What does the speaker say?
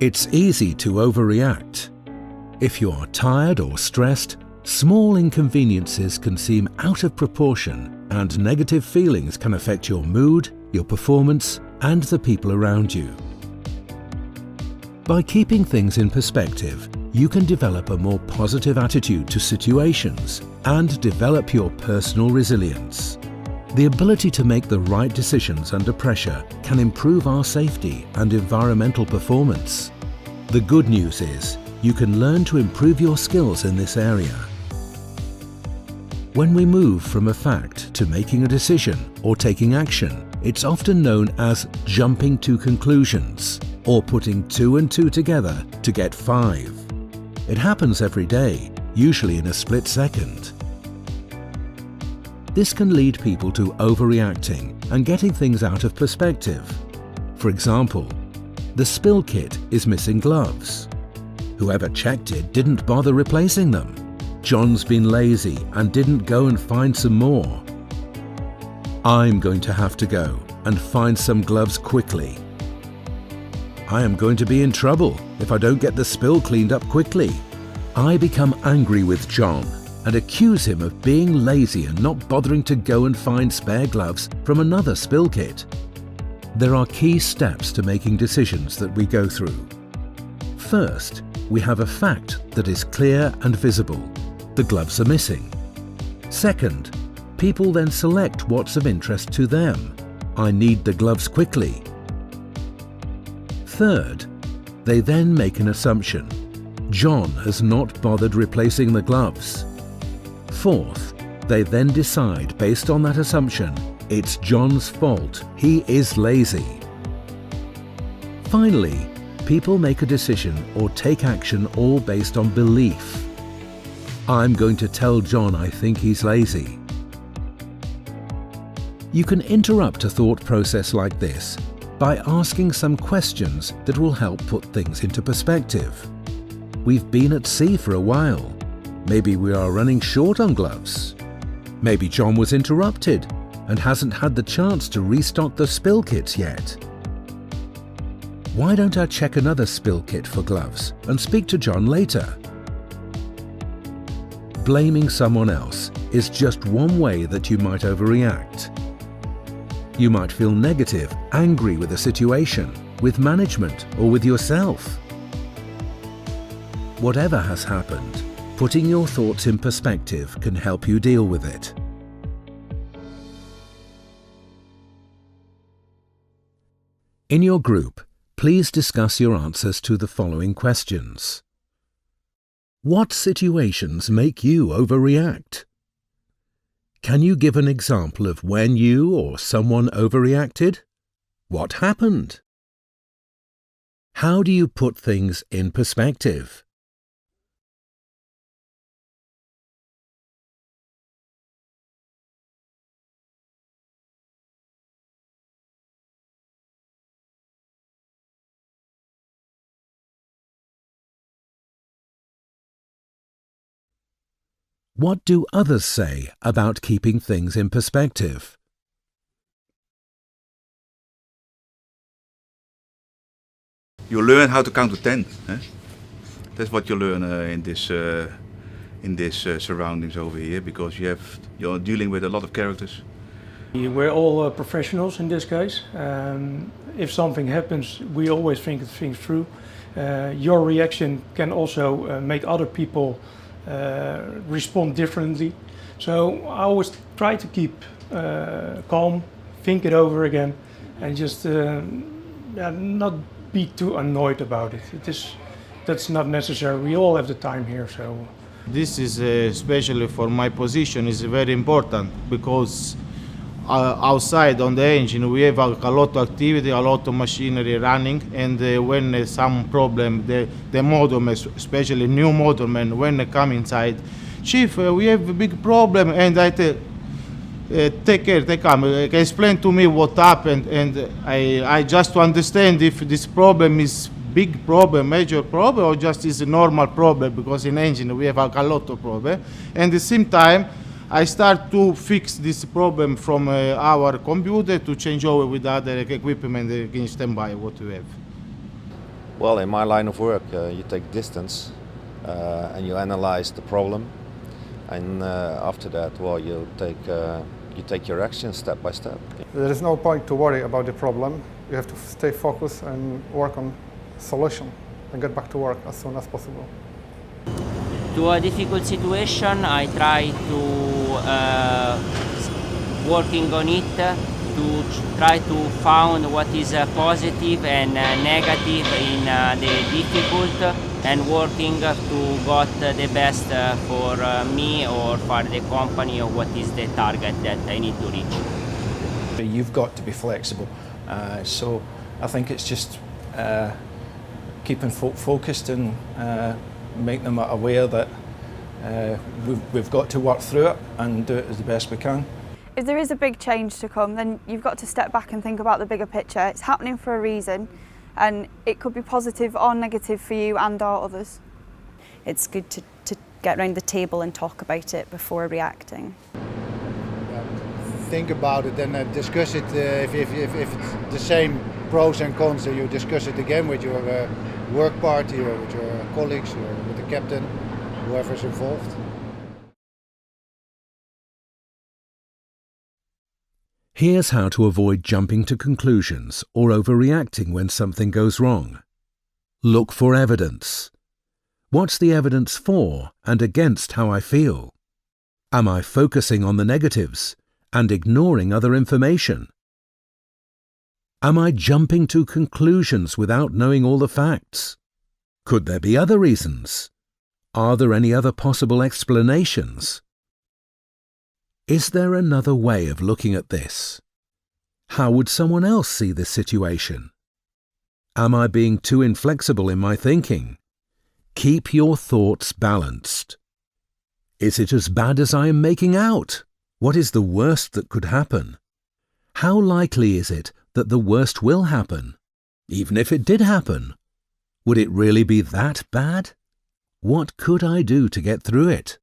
It's easy to overreact. If you are tired or stressed, small inconveniences can seem out of proportion, and negative feelings can affect your mood, your performance, and the people around you. By keeping things in perspective, you can develop a more positive attitude to situations and develop your personal resilience. The ability to make the right decisions under pressure can improve our safety and environmental performance. The good news is, you can learn to improve your skills in this area. When we move from a fact to making a decision or taking action, it's often known as jumping to conclusions, or putting 2 and 2 together to get 5. It happens every day, usually in a split second. This can lead people to overreacting and getting things out of perspective. For example, the spill kit is missing gloves. Whoever checked it didn't bother replacing them. John's been lazy and didn't go and find some more. I'm going to have to go and find some gloves quickly. I am going to be in trouble if I don't get the spill cleaned up quickly. I become angry with John and accuse him of being lazy and not bothering to go and find spare gloves from another spill kit. There are key steps to making decisions that we go through. First, we have a fact that is clear and visible. The gloves are missing. Second, people then select what's of interest to them. I need the gloves quickly. Third, they then make an assumption. John has not bothered replacing the gloves. Fourth, they then decide based on that assumption, it's John's fault, he is lazy. Finally, people make a decision or take action all based on belief. I'm going to tell John I think he's lazy. You can interrupt a thought process like this by asking some questions that will help put things into perspective. We've been at sea for a while. Maybe we are running short on gloves. Maybe John was interrupted and hasn't had the chance to restock the spill kits yet. Why don't I check another spill kit for gloves and speak to John later? Blaming someone else is just one way that you might overreact. You might feel negative, angry with a situation, with management, or with yourself. Whatever has happened, putting your thoughts in perspective can help you deal with it. In your group, please discuss your answers to the following questions. What situations make you overreact? Can you give an example of when you or someone overreacted? What happened? How do you put things in perspective? What do others say about keeping things in perspective? You learn how to count to 10. Eh? That's what you learn in this surroundings over here, because you're dealing with a lot of characters. We're all professionals in this case. If something happens, we always think things through. Your reaction can also make other people respond differently. So I always try to keep calm, think it over again, and just not be too annoyed about it. That's not necessary. We all have the time here. So this is especially for my position is very important, because outside on the engine we have a lot of activity, a lot of machinery running, and when some problem, the motorman, especially new motorman, when they come inside, Chief, we have a big problem, and I take care, they come, explain to me what happened, and I just to understand if this problem is big problem, major problem, or just is a normal problem, because in engine we have a lot of problem. And at the same time, I start to fix this problem from our computer to change over with other equipment in standby what we have. Well, in my line of work, you take distance and you analyze the problem, and after that, well, you take your action step by step. There is no point to worry about the problem. You have to stay focused and work on solution and get back to work as soon as possible. To a difficult situation, I try to working on it to try to find what is positive and negative in the difficult, and working to got the best for me or for the company, or what is the target that I need to reach. You've got to be flexible, so I think it's just keeping folk focused and make them aware that we've got to work through it and do it as the best we can. If there is a big change to come, then you've got to step back and think about the bigger picture. It's happening for a reason, and it could be positive or negative for you and or others. It's good to get around the table and talk about it before reacting. Think about it and discuss it. If it's the same pros and cons, so you discuss it again with your work party or with your colleagues or with the captain, whoever's involved. Here's how to avoid jumping to conclusions or overreacting when something goes wrong. Look for evidence. What's the evidence for and against how I feel? Am I focusing on the negatives and ignoring other information? Am I jumping to conclusions without knowing all the facts? Could there be other reasons? Are there any other possible explanations? Is there another way of looking at this? How would someone else see this situation? Am I being too inflexible in my thinking? Keep your thoughts balanced. Is it as bad as I am making out? What is the worst that could happen? How likely is it that the worst will happen? Even if it did happen, would it really be that bad? What could I do to get through it?